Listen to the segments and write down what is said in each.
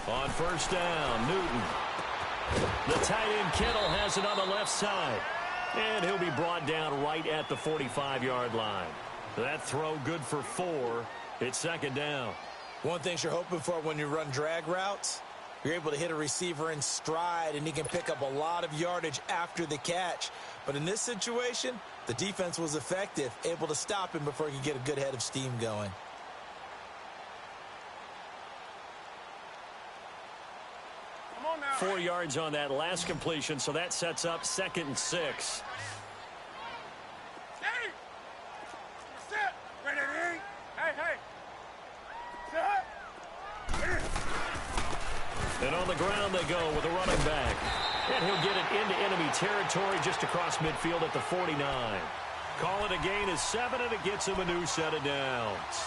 On first down, Newton. The tight end Kittle has it on the left side. And he'll be brought down right at the 45-yard line. That throw good for 4. It's second down. One thing you're hoping for when you run drag routes, you're able to hit a receiver in stride, and he can pick up a lot of yardage after the catch. But in this situation, the defense was effective, able to stop him before he could get a good head of steam going. Come on now. 4 yards on that last completion, so that sets up 2nd and 6. Hey! Sit! Ready, ready? Hey, hey! Sit! And on the ground they go with a running back. And he'll get it into enemy territory just across midfield at the 49. Call it a gain of 7, and it gets him a new set of downs.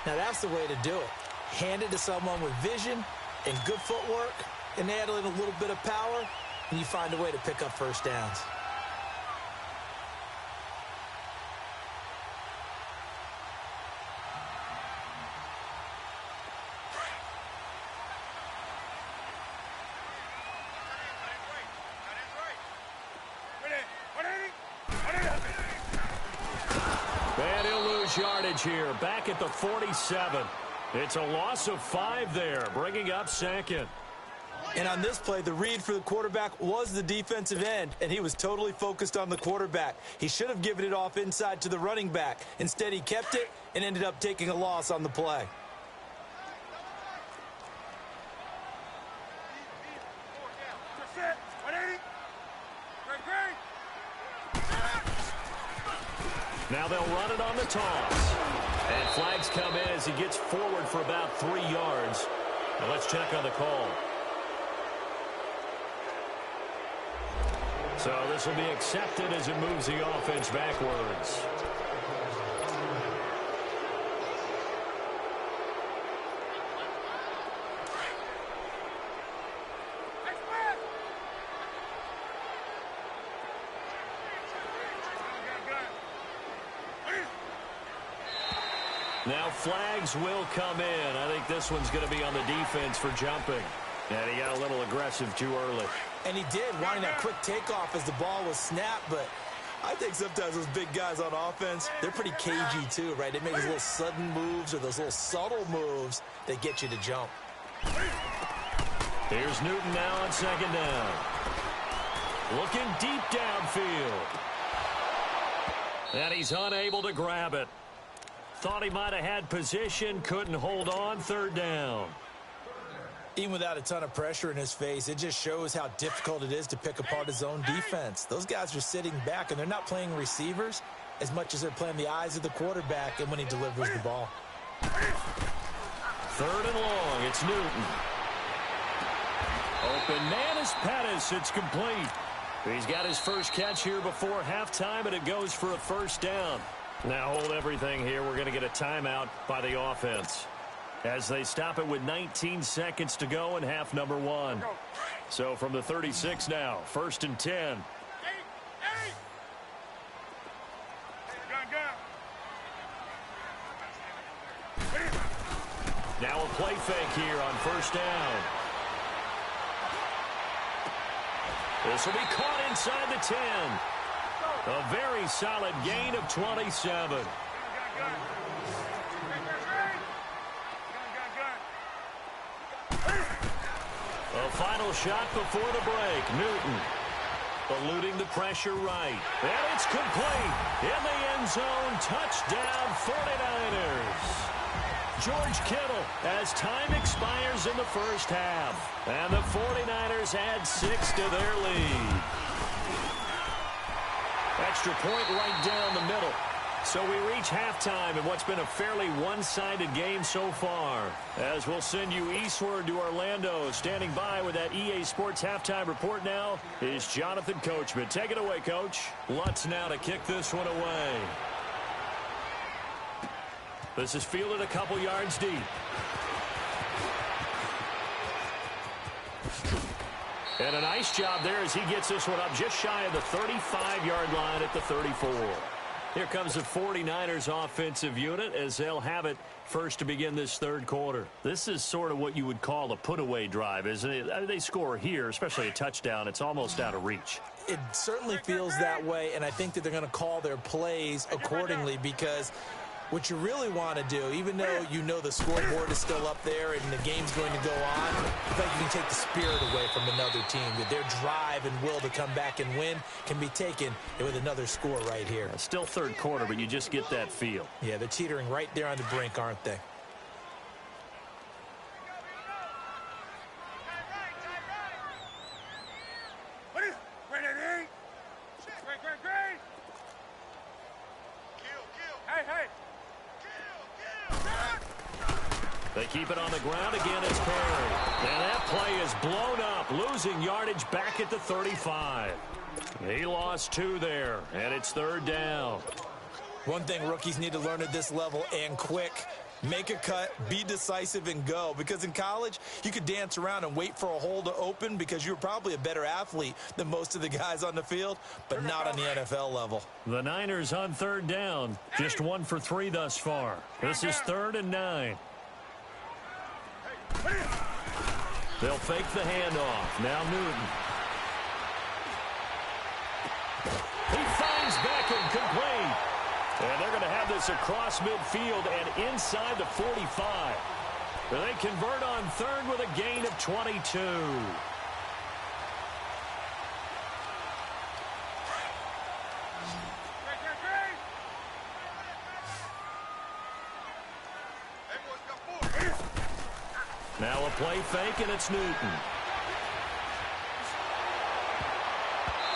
Now that's the way to do it. Hand it to someone with vision and good footwork, and add in a little bit of power, and you find a way to pick up first downs. And he'll lose yardage here, back at the 47. It's a loss of 5 there, bringing up 2nd. And on this play, the read for the quarterback was the defensive end, and he was totally focused on the quarterback. He should have given it off inside to the running back. Instead, he kept it and ended up taking a loss on the play. Now they'll run it on the toss. And flags come in as he gets forward for about 3 yards. Now let's check on the call. So this will be accepted as it moves the offense backwards. Now flags will come in. I think this one's going to be on the defense for jumping. And he got a little aggressive too early. And he did, wanting that quick takeoff as the ball was snapped. But I think sometimes those big guys on offense, they're pretty cagey too, right? They make those little sudden moves or those little subtle moves that get you to jump. Here's Newton now on 2nd down. Looking deep downfield. And he's unable to grab it. Thought he might have had position, couldn't hold on, 3rd down. Even without a ton of pressure in his face, it just shows how difficult it is to pick apart his own defense. Those guys are sitting back, and they're not playing receivers as much as they're playing the eyes of the quarterback and when he delivers the ball. 3rd and long, it's Newton. Open man is Pettis, it's complete. He's got his first catch here before halftime, and it goes for a 1st down. Now hold everything here. We're going to get a timeout by the offense as they stop it with 19 seconds to go in half number 1. So from the 36 now, 1st and 10. Now a play fake here on 1st down. This will be caught inside the 10. A very solid gain of 27. A final shot before the break. Newton eluding the pressure right. And it's complete. In the end zone. Touchdown 49ers. George Kittle as time expires in the first half. And the 49ers add 6 to their lead. Extra point right down the middle. So we reach halftime in what's been a fairly one-sided game so far. As we'll send you eastward to Orlando. Standing by with that EA Sports halftime report now is Jonathan Coachman. Take it away, Coach. Lutz now to kick this one away. This is fielded a couple yards deep. And a nice job there as he gets this one up just shy of the 35-yard line at the 34. Here comes the 49ers offensive unit as they'll have it first to begin this third quarter. This is sort of what you would call a put-away drive, isn't it? They score here, especially a touchdown. It's almost out of reach. It certainly feels that way, and I think that they're going to call their plays accordingly because what you really want to do, even though you know the scoreboard is still up there and the game's going to go on, I think you can take the spirit away from another team, that their drive and will to come back and win can be taken with another score right here. Still third quarter, but you just get that feel. Yeah, they're teetering right there on the brink, aren't they? They keep it on the ground. Again, it's Perry. And that play is blown up, losing yardage back at the 35. He lost 2 there, and it's third down. One thing rookies need to learn at this level, and quick, make a cut, be decisive, and go. Because in college, you could dance around and wait for a hole to open because you're probably a better athlete than most of the guys on the field, but not on the NFL level. The Niners on third down, just 1 for 3 thus far. This is 3rd and 9. They'll fake the handoff. Now Newton. He finds Beckham complete. And they're going to have this across midfield and inside the 45. They convert on third with a gain of 22. Now a play fake, and it's Newton.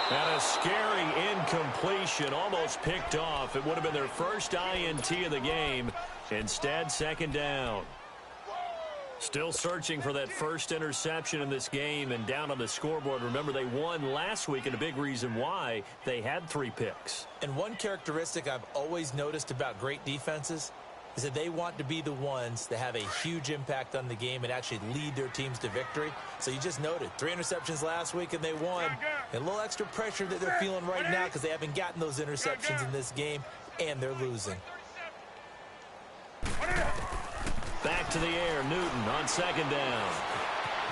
And a scary incompletion, almost picked off. It would have been their first INT of the game. Instead, second down. Still searching for that first interception in this game and down on the scoreboard. Remember, they won last week, and a big reason why they had 3 picks. And one characteristic I've always noticed about great defenses is that they want to be the ones that have a huge impact on the game and actually lead their teams to victory. So you just noted 3 interceptions last week and they won. And a little extra pressure that they're feeling right now because they haven't gotten those interceptions in this game and they're losing. Back to the air, Newton on second down.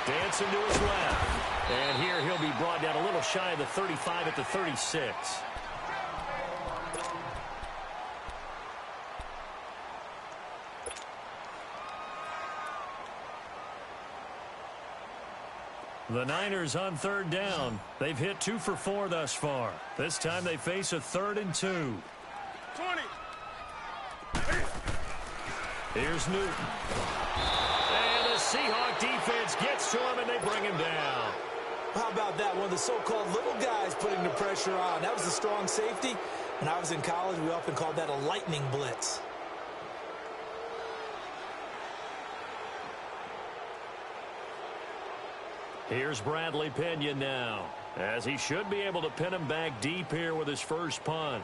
Dancing to his left. And here he'll be brought down a little shy of the 35 at the 36. The Niners on third down. They've hit 2 for 4 thus far. This time they face a 3rd and 2. 20. Here's Newton. And the Seahawk defense gets to him, and they bring him down. How about that? One of the so-called little guys putting the pressure on. That was a strong safety. When I was in college, we often called that a lightning blitz. Here's Bradley Pinion now, as he should be able to pin him back deep here with his first punt.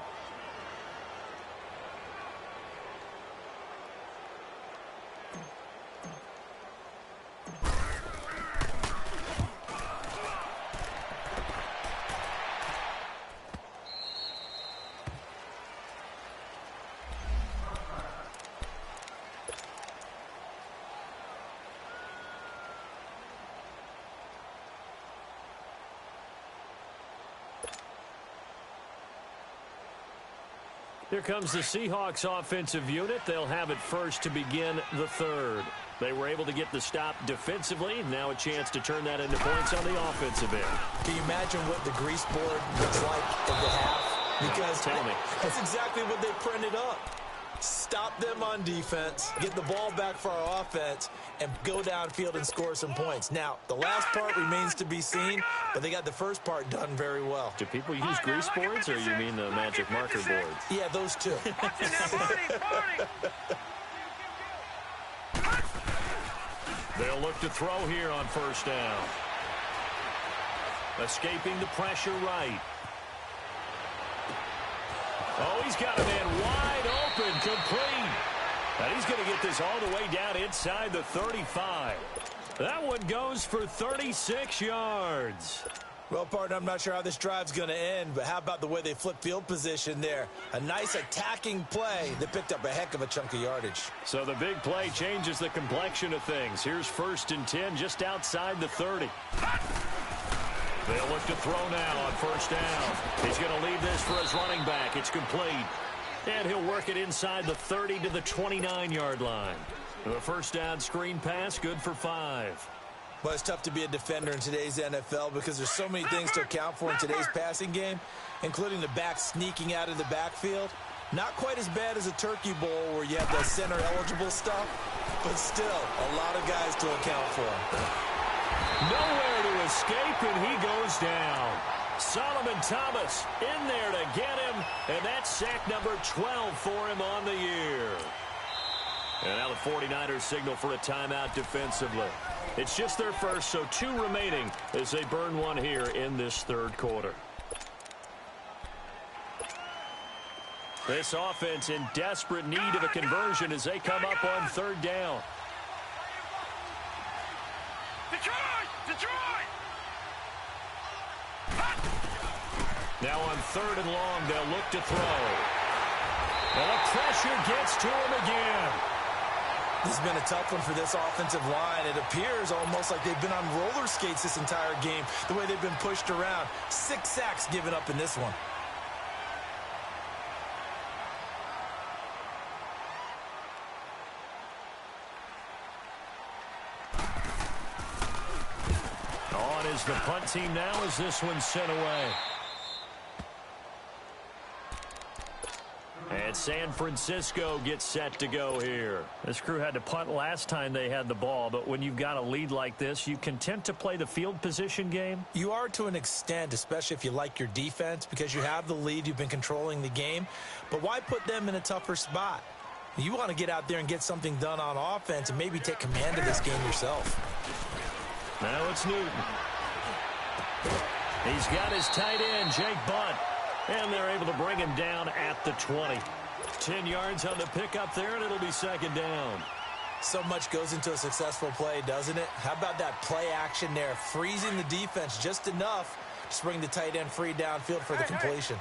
Here comes the Seahawks offensive unit. They'll have it first to begin the third. They were able to get the stop defensively. Now a chance to turn that into points on the offensive end. Can you imagine what the grease board looks like at the half? Because tell me. That's exactly what they printed up. Stop them on defense, get the ball back for our offense, and go downfield and score some points. Now, the last part remains to be seen, but they got the first part done very well. Do people use grease boards, or you mean the magic marker boards? Yeah, those two. They'll look to throw here on first down. Escaping the pressure right. Oh, he's got a man wide open, complete. And he's going to get this all the way down inside the 35. That one goes for 36 yards. Well, partner, I'm not sure how this drive's going to end, but how about the way they flip field position there? A nice attacking play that picked up a heck of a chunk of yardage. So the big play changes the complexion of things. Here's 1st and 10 just outside the 30. They'll look to throw now on 1st down. He's going to leave this for his running back. It's complete. And he'll work it inside the 30 to the 29-yard line. The 1st down screen pass, good for 5. Well, it's tough to be a defender in today's NFL because there's so many things to account for in today's passing game, including the back sneaking out of the backfield. Not quite as bad as a turkey bowl where you have the center-eligible stuff, but still a lot of guys to account for. Nowhere to escape, and he goes down. Solomon Thomas in there to get him, and that's sack number 12 for him on the year. And now the 49ers signal for a timeout defensively. It's just their first, so 2 remaining as they burn one here in this 3rd quarter. This offense in desperate need of a conversion as they come up on 3rd down. Detroit! Now on 3rd and long, they'll look to throw. And the pressure gets to him again. This has been a tough one for this offensive line. It appears almost like they've been on roller skates this entire game, the way they've been pushed around. 6 sacks given up in this one. On is the punt team now as this one's sent away. And San Francisco gets set to go here. This crew had to punt last time they had the ball, but when you've got a lead like this, you content to play the field position game? You are to an extent, especially if you like your defense, because you have the lead, you've been controlling the game. But why put them in a tougher spot? You want to get out there and get something done on offense and maybe take command of this game yourself. Now it's Newton. He's got his tight end, Jake Butt. And they're able to bring him down at the 20. 10 yards on the pickup there, and it'll be 2nd down. So much goes into a successful play, doesn't it? How about that play action there, freezing the defense just enough to bring the tight end free downfield for the completion.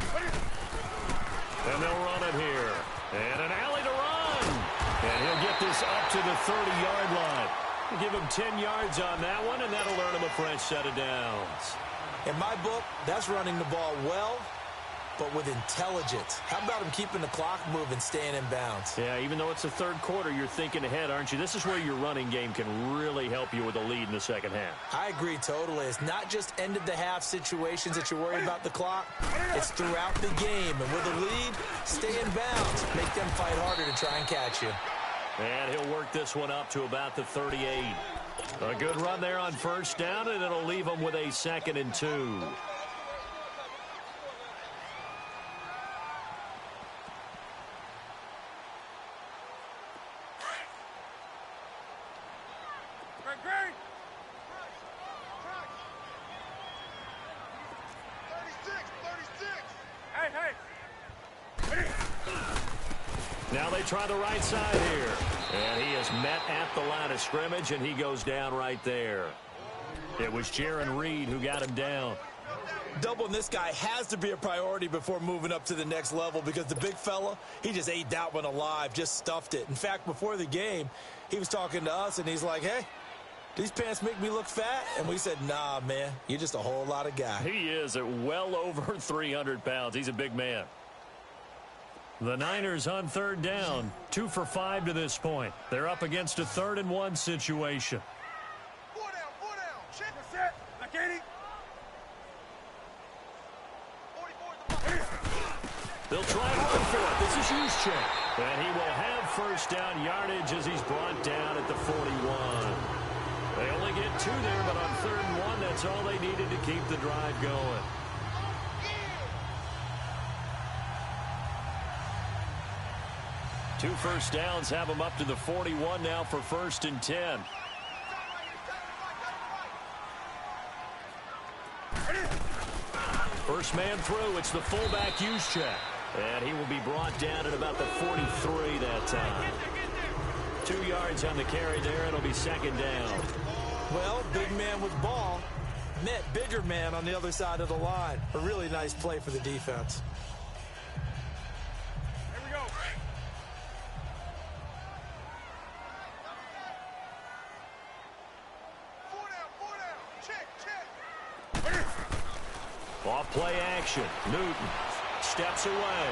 And they'll run it here. And an alley to run. And he'll get this up to the 30-yard line. We'll give him 10 yards on that one, and that'll earn him a fresh set of downs. In my book, that's running the ball well, but with intelligence. How about him keeping the clock moving, staying in bounds? Yeah, even though it's the 3rd quarter, you're thinking ahead, aren't you? This is where your running game can really help you with a lead in the 2nd half. I agree totally. It's not just end-of-the-half situations that you're worried about the clock. It's throughout the game. And with a lead, stay in bounds. Make them fight harder to try and catch you. And he'll work this one up to about the 38. A good run there on 1st down, and it'll leave them with a 2nd and 2. Great. 36. Hey. Now they try the right side here. And he is met at the line of scrimmage, and he goes down right there. It was Jaron Reed who got him down. Doubling this guy has to be a priority before moving up to the next level because the big fella, he just ate that one alive, just stuffed it. In fact, before the game, he was talking to us, and he's like, hey, these pants make me look fat? And we said, nah, man, you're just a whole lot of guy. He is at well over 300 pounds. He's a big man. The Niners on 3rd down, 2 for 5 to this point. They're up against a 3rd and 1 situation. 4 down. Check the set. Now, Katie. 44. They'll try and run for it. This is Juszczyk. And he will have 1st down yardage as he's brought down at the 41. They only get 2 there, but on 3rd and 1, that's all they needed to keep the drive going. 2 first downs have them up to the 41 now for 1st and 10. First man through, it's the fullback Juszczyk. And he will be brought down at about the 43 that time. 2 yards on the carry there. It'll be 2nd down. Well, big man with ball met bigger man on the other side of the line. A really nice play for the defense. Here we go. Four down. Check. Off play action. Newton steps away.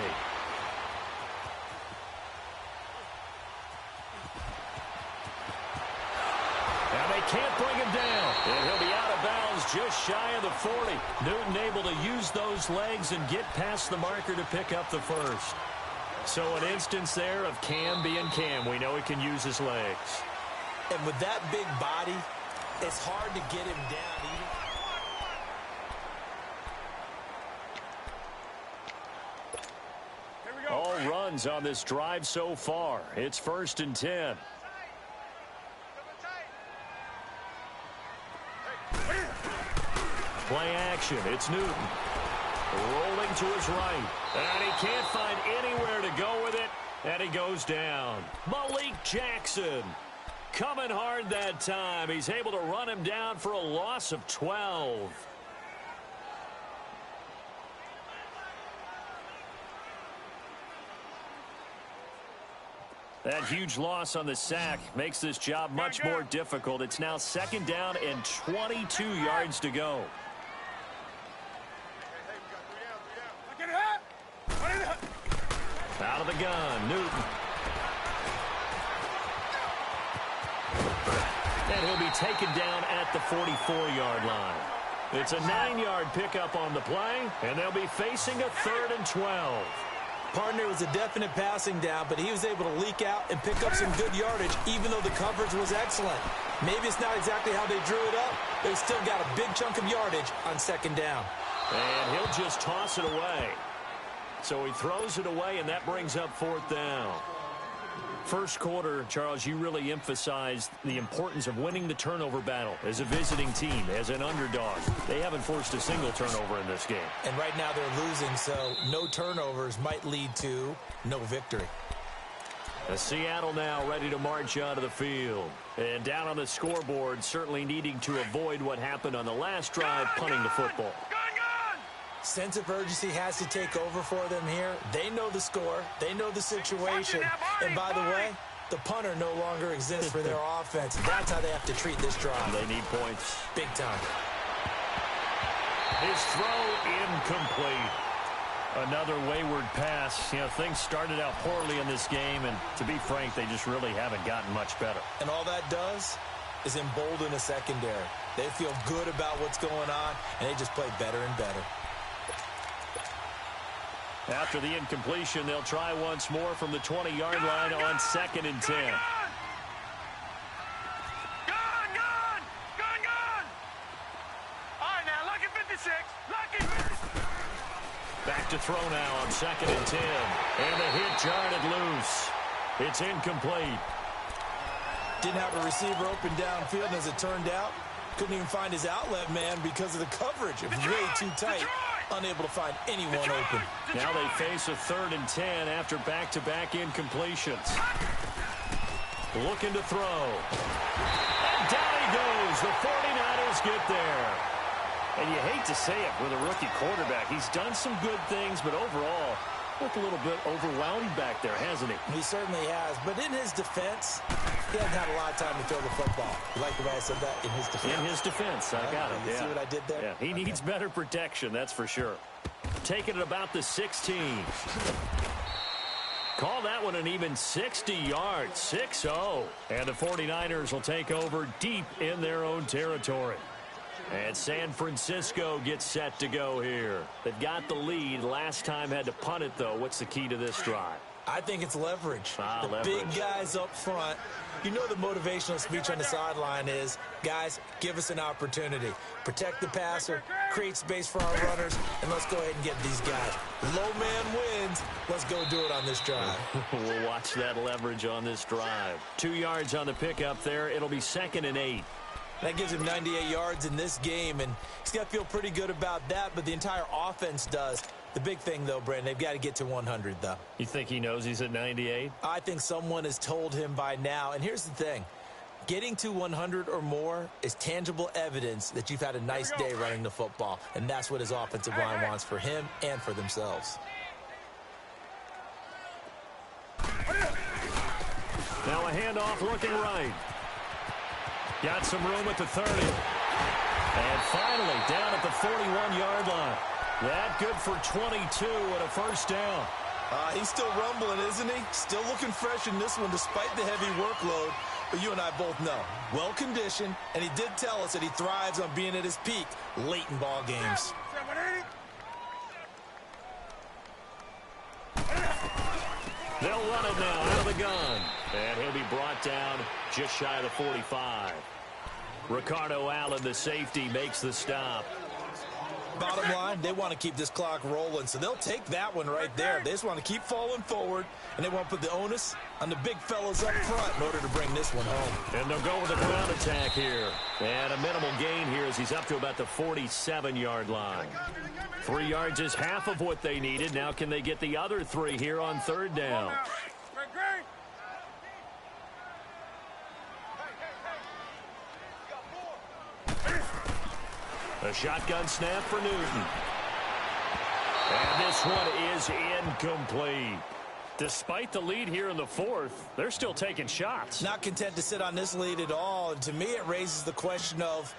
And they can't bring him down. And he'll be out of bounds just shy of the 40. Newton able to use those legs and get past the marker to pick up the first. So an instance there of Cam being Cam. We know he can use his legs. And with that big body, it's hard to get him down even. Here we go. All runs on this drive so far. It's 1st and 10. Play action. It's Newton. Rolling to his right. And he can't find anywhere to go with it. And he goes down. Malik Jackson coming hard that time. He's able to run him down for a loss of 12. That huge loss on the sack makes this job much more difficult. It's now 2nd down and 22 yards to go. Out of the gun, Newton. And he'll be taken down at the 44-yard line. It's a 9-yard pickup on the play, and they'll be facing a 3rd and 12. Partner was a definite passing down, but he was able to leak out and pick up some good yardage, even though the coverage was excellent. Maybe it's not exactly how they drew it up, but he still got a big chunk of yardage on 2nd down. And he'll just toss it away. So he throws it away, and that brings up 4th down. First quarter, Charles, you really emphasized the importance of winning the turnover battle as a visiting team, as an underdog. They haven't forced a single turnover in this game. And right now they're losing, so no turnovers might lead to no victory. Seattle now ready to march out of the field. And down on the scoreboard, certainly needing to avoid what happened on the last drive, punting the football. Sense of urgency has to take over for them here. They know the score. They know the situation. And by the way, the punter no longer exists for their offense. That's how they have to treat this drive. They need points. Big time. His throw incomplete. Another wayward pass. You know, things started out poorly in this game, and to be frank, they just really haven't gotten much better. And all that does is embolden a secondary. They feel good about what's going on, and they just play better and better. After the incompletion, they'll try once more from the 20-yard line on 2nd and 10. All right, now, lucky 56. Lucky. Back to throw now on 2nd and 10. And the hit jarred it loose. It's incomplete. Didn't have a receiver open downfield, and as it turned out, couldn't even find his outlet man because of the coverage. It was way too tight. Unable to find anyone open. Now they face a 3rd and 10 after back-to-back incompletions. Looking to throw. And down he goes. The 49ers get there. And you hate to say it with a rookie quarterback. He's done some good things, but overall, looked a little bit overwhelmed back there, hasn't he? He certainly has. But in his defense, he hasn't had a lot of time to throw the football. You like the way I said that? In his defense. In his defense. I got it. You see what I did there? Yeah. He needs better protection, that's for sure. Taking it about the 16. Call that one an even 60 yards. 6-0. And the 49ers will take over deep in their own territory. And San Francisco gets set to go here. They've got the lead. Last time had to punt it, though. What's the key to this drive? I think it's leverage. Leverage. Big guys up front. You know the motivational speech on the sideline is, guys, give us an opportunity. Protect the passer, create space for our runners, and let's go ahead and get these guys. Low man wins. Let's go do it on this drive. We'll watch that leverage on this drive. 2 yards on the pickup there. It'll be 2nd and 8. That gives him 98 yards in this game, and he's got to feel pretty good about that, but the entire offense does. The big thing, though, Brandon, they've got to get to 100, though. You think he knows he's at 98? I think someone has told him by now, and here's the thing. Getting to 100 or more is tangible evidence that you've had a nice day running the football, and that's what his offensive line wants for him and for themselves. Now a handoff looking right. Got some room at the 30. And finally down at the 41-yard line. That good for 22 and a first down. He's still rumbling, isn't he? Still looking fresh in this one despite the heavy workload. But you and I both know, well-conditioned, and he did tell us that he thrives on being at his peak late in ball games. They'll run it now out of the gun. And he'll be brought down just shy of the 45. Ricardo Allen, the safety, makes the stop. Bottom line, they want to keep this clock rolling, so they'll take that one right there. They just want to keep falling forward, and they want to put the onus on the big fellas up front in order to bring this one home. And they'll go with a ground attack here. And a minimal gain here as he's up to about the 47-yard line. 3 yards is half of what they needed. Now can they get the other 3 here on third down? A shotgun snap for Newton. And this one is incomplete. Despite the lead here in the fourth, they're still taking shots. Not content to sit on this lead at all. And to me, it raises the question of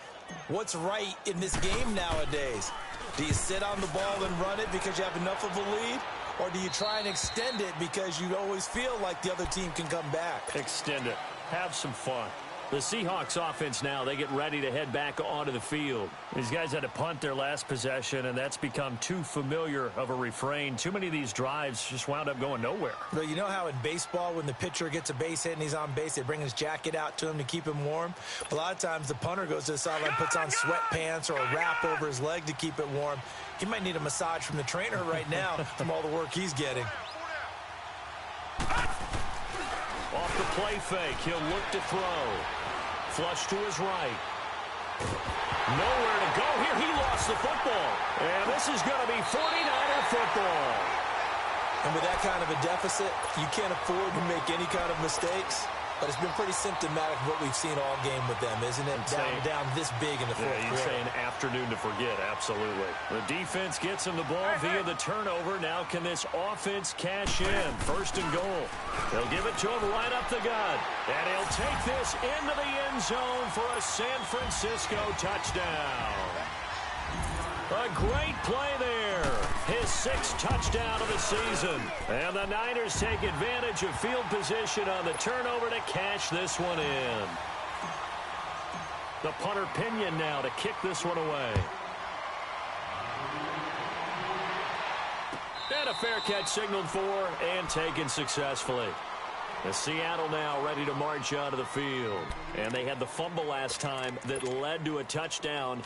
what's right in this game nowadays. Do you sit on the ball and run it because you have enough of a lead? Or do you try and extend it because you always feel like the other team can come back? Extend it. Have some fun. The Seahawks offense now, they get ready to head back onto the field. These guys had to punt their last possession, and that's become too familiar of a refrain. Too many of these drives just wound up going nowhere. But you know how in baseball, when the pitcher gets a base hit and he's on base, they bring his jacket out to him to keep him warm? A lot of times the punter goes to the sideline, puts on sweatpants or a wrap over his leg to keep it warm. He might need a massage from the trainer right now from all the work he's getting. Off the play fake, he'll look to throw. Flush to his right. Nowhere to go here. He lost the football. And this is going to be 49er football. And with that kind of a deficit, you can't afford to make any kind of mistakes. But it's been pretty symptomatic of what we've seen all game with them, isn't it? Down this big in the fourth quarter. You'd say an afternoon to forget, absolutely. The defense gets him the ball via the turnover. Now can this offense cash in? First and goal. They'll give it to him right up the gut. And he'll take this into the end zone for a San Francisco touchdown. A great play there. His 6th touchdown of the season. And the Niners take advantage of field position on the turnover to cash this one in. The punter Pinion now to kick this one away. And a fair catch signaled for and taken successfully. The Seattle now ready to march onto the field. And they had the fumble last time that led to a touchdown.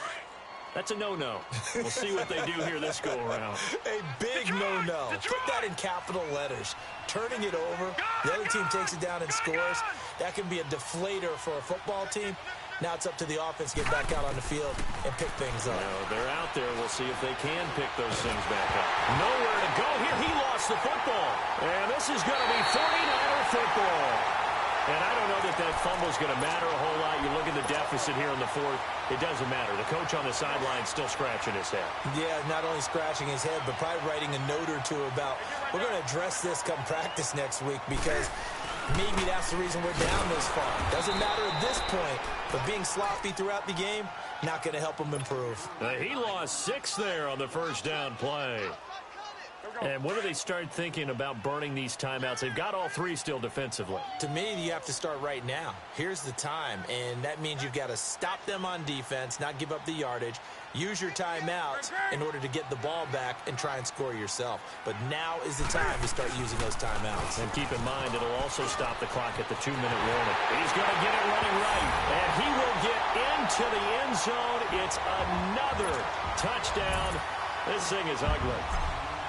That's a no-no. We'll see what they do here this go-around. A big no-no. Put that in capital letters. Turning it over, the other team takes it down and scores. That can be a deflator for a football team. Now it's up to the offense to get back out on the field and pick things up. No, they're out there. We'll see if they can pick those things back up. Nowhere to go here. He lost the football. And this is going to be 49er football. And I don't know that fumble is going to matter a whole lot. You look at the deficit here in the fourth, it doesn't matter. The coach on the sideline still scratching his head. Yeah, not only scratching his head, but probably writing a note or two about, we're going to address this come practice next week because maybe that's the reason we're down this far. Doesn't matter at this point, but being sloppy throughout the game, not going to help him improve. He lost 6 there on the first down play. And when do they start thinking about burning these timeouts? They've got all 3 still defensively. To me, you have to start right now. Here's the time, and that means you've got to stop them on defense, not give up the yardage, use your timeouts in order to get the ball back and try and score yourself. But now is the time to start using those timeouts. And keep in mind, it'll also stop the clock at the 2-minute warning. He's going to get it running right, and he will get into the end zone. It's another touchdown. This thing is ugly.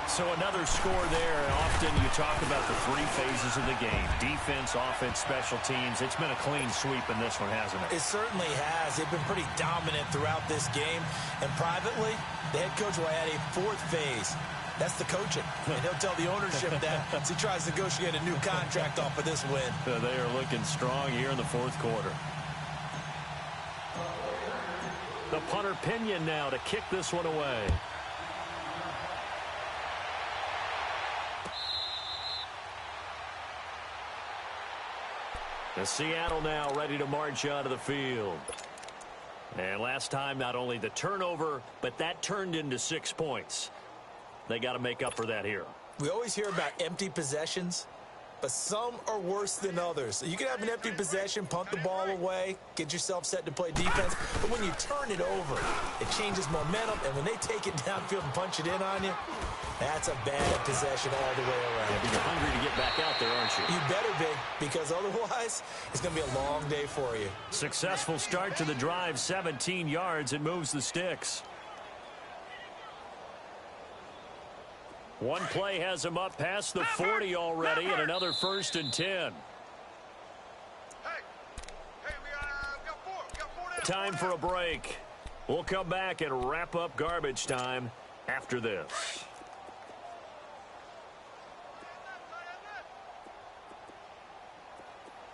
So another score there. Often you talk about the three phases of the game: defense, offense, special teams. It's been a clean sweep in this one, hasn't it? It certainly has. They've been pretty dominant throughout this game. And privately, the head coach will add a fourth phase. That's the coaching. And he'll tell the ownership that as he tries to negotiate a new contract off of this win. They are looking strong here in the fourth quarter. The punter Pinion now to kick this one away. The Seattle now ready to march onto the field. And last time, not only the turnover, but that turned into 6 points. They got to make up for that here. We always hear about empty possessions, but some are worse than others. You can have an empty possession, punt the ball away, get yourself set to play defense, but when you turn it over, it changes momentum, and when they take it downfield and punch it in on you, that's a bad possession all the way around. Yeah, but you're hungry to get back out there, aren't you? You better be, because otherwise, it's going to be a long day for you. Successful start to the drive, 17 yards, and moves the sticks. One play has him up past the 40 already, and another 1st and 10. Hey, we got four down. Time for a break. We'll come back and wrap up garbage time after this.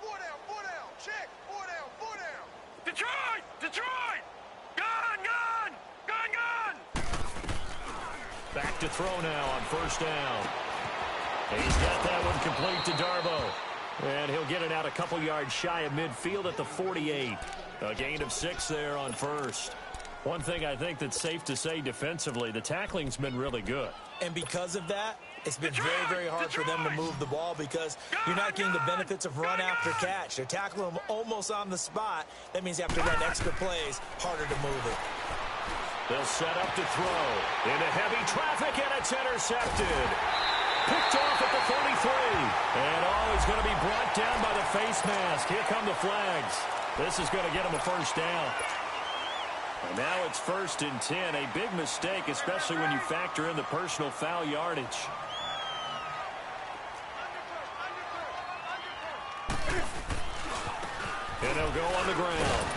Four down, check. Four down. Detroit! Gun! Back to throw now on 1st down. He's got that one complete to Darbo. And he'll get it out a couple yards shy of midfield at the 48. A gain of 6 there on 1st. One thing I think that's safe to say defensively, the tackling's been really good. And because of that, it's been very, very hard for them to move the ball because you're not getting the benefits of run after catch. They're tackling them almost on the spot. That means you have to run extra plays, harder to move it. They'll set up to throw. Into heavy traffic, and it's intercepted. Picked off at the 33. And he's going to be brought down by the face mask. Here come the flags. This is going to get him a 1st down. And now it's 1st and 10. A big mistake, especially when you factor in the personal foul yardage. And he'll go on the ground.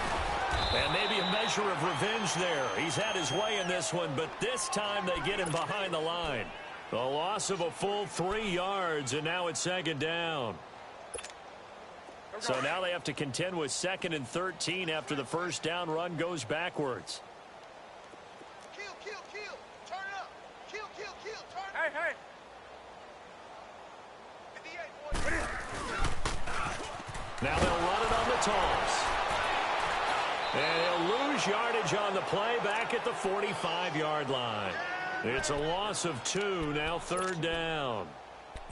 And maybe a measure of revenge there. He's had his way in this one, but this time they get him behind the line. The loss of a full 3 yards, and now it's 2nd down. So now they have to contend with 2nd and 13 after the 1st down run goes backwards. Kill. Turn it up. Kill. Turn it. Hey. 58, boys. Now they'll run it on the toss. And he'll lose yardage on the play back at the 45-yard line. It's a loss of 2, now 3rd down.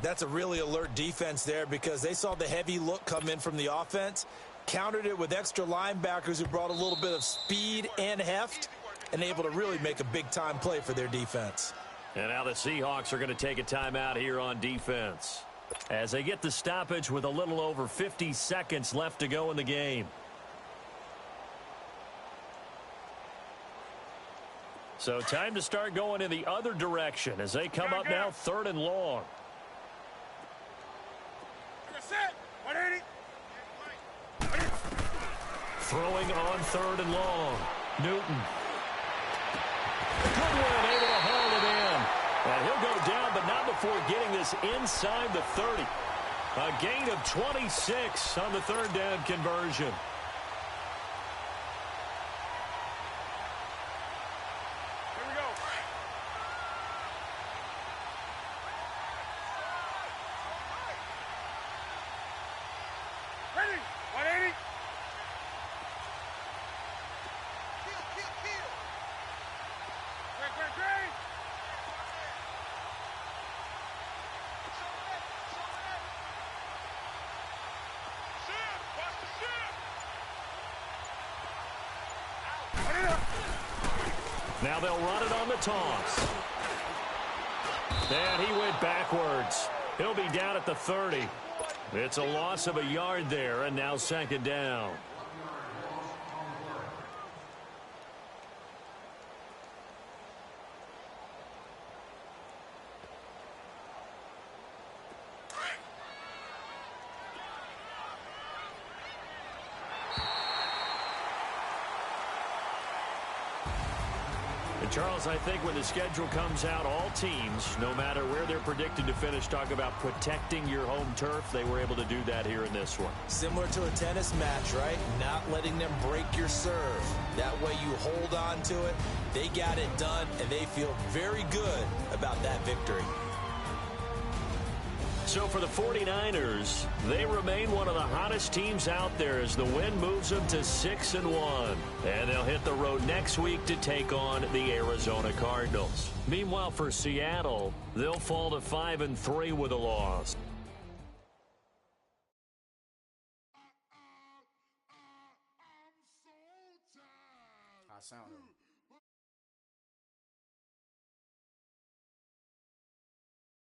That's a really alert defense there because they saw the heavy look come in from the offense, countered it with extra linebackers who brought a little bit of speed and heft, and able to really make a big-time play for their defense. And now the Seahawks are going to take a timeout here on defense as they get the stoppage with a little over 50 seconds left to go in the game. So time to start going in the other direction as they come up now 3rd and long. Throwing on 3rd and long. Newton. Goodwin able to haul it in. And he'll go down, but not before getting this inside the 30. A gain of 26 on the 3rd down conversion. Now they'll run it on the toss. And he went backwards. He'll be down at the 30. It's a loss of a yard there, and now 2nd down. And Charles, I think when the schedule comes out, all teams, no matter where they're predicted to finish, talk about protecting your home turf. They were able to do that here in this one. Similar to a tennis match, right? Not letting them break your serve. That way you hold on to it. They got it done, and they feel very good about that victory. So for the 49ers, they remain one of the hottest teams out there as the win moves them to 6-1. And they'll hit the road next week to take on the Arizona Cardinals. Meanwhile, for Seattle, they'll fall to 5-3 with a loss.